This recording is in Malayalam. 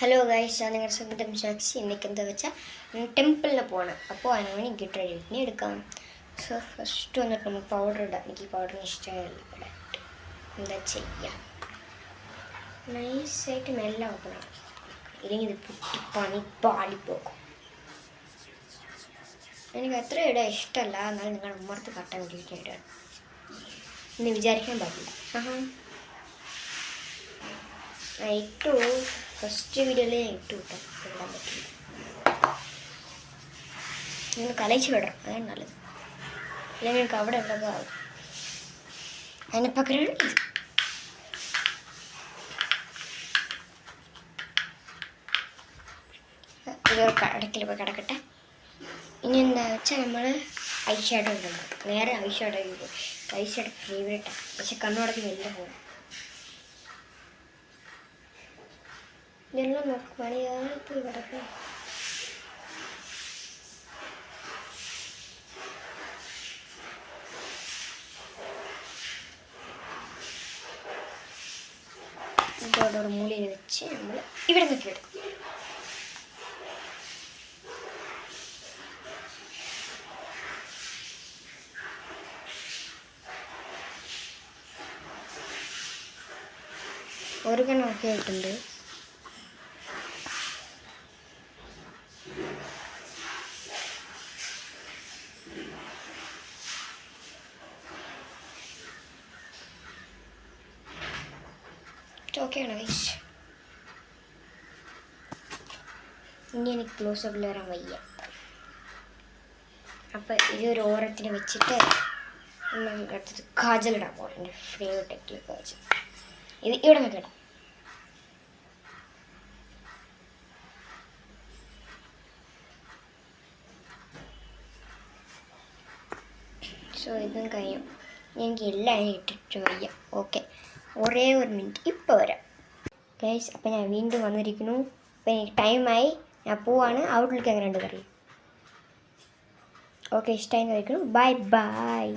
ഹലോ ഗൈസ്, ഞാൻ നിങ്ങളുടെ സ്വന്തം സാക്ഷി. എനിക്ക് എന്താ വെച്ചാൽ ടെമ്പിളിൽ പോകണം. അപ്പോൾ അതിനാണ് ഗിറ്റ് റെഡി എടുക്കാം. സോ ഫസ്റ്റ് വന്നിട്ട് നമുക്ക് പൗഡർ ഇടാം. എനിക്ക് ഈ പൗഡറിന് ഇഷ്ടമല്ല ഇവിടെ. എന്താ ചെയ്യാം, നൈസായിട്ട് മെല്ലെ ഓപ്പണാണ്, ഇല്ലെങ്കിൽ ഇത് പൊട്ടി പാളിപ്പോക്കും. എനിക്ക് അത്ര ഇടാൻ ഇഷ്ടമല്ല, എന്നാലും നിങ്ങൾ ഉമ്മർത്ത് കട്ടാൻ വേണ്ടിയിട്ട് ഇടാണ് എന്ന് വിചാരിക്കാൻ പാടില്ല. ഇട്ടു, ഫസ്റ്റ് വീഡിയോയിലേ ഇട്ടു കിട്ടാൻ ഇടാൻ പറ്റില്ല. നിങ്ങൾ കലയിച്ച് വിടണം, അതാണ് നല്ലത്. അല്ലെങ്കിൽ എനിക്ക് അവിടെ എവിടെ ആവും. അതിന് പകരമാണ് ഇത്. ഇതൊരു കടക്കിൽ പോയി കിടക്കട്ടെ. ഇനി എന്താ വെച്ചാൽ നമ്മൾ ഐ ഷാഡോ ഉണ്ടല്ലോ, നേരെ ഐ ഷാഡോ ഫേവറേറ്റാണ്. പക്ഷെ കണ്ണോടൊക്കെ വലിയ പോകും. ഇതെല്ലാം നോക്ക്, പണിയാളിപ്പോയി കിടക്കുക. ഇതോടെ മൂലയിൽ വെച്ച് നമ്മൾ ഇവിടെ നിൽക്കി എടുക്കും. ഒരു കണക്ക് ആയിട്ടുണ്ട്. ഓക്കെയാണ് ഗൈസ്. ഇനി എനിക്ക് ക്ലോസപ്പിൽ വരാൻ വയ്യ. അപ്പം ഇതൊരു ഓരത്തിന് വെച്ചിട്ട് അടുത്തത് കാജലിടാൻ പോകാം. എൻ്റെ ഫേവറേറ്റ് ആയിട്ടുള്ള കാജൽ ഇത് ഇവിടെ നിൽക്കണം. സോ ഇതും കഴിയും. എനിക്ക് എല്ലാം ഇട്ടിട്ട് വയ്യ. ഓക്കെ, ഒരേ ഒരു മിനിറ്റ്, ഇപ്പോൾ വരാം ഗൈസ്. അപ്പം ഞാൻ വീണ്ടും വന്നിരിക്കുന്നു. അപ്പം എനിക്ക് ടൈമായി, ഞാൻ പോവാണ്. ഔട്ട്ലുക്ക് എങ്ങനെ ഉണ്ട് പറയും. ഓക്കെ, ഇഷ്ടമായി കഴിക്കുന്നു. Bye bye.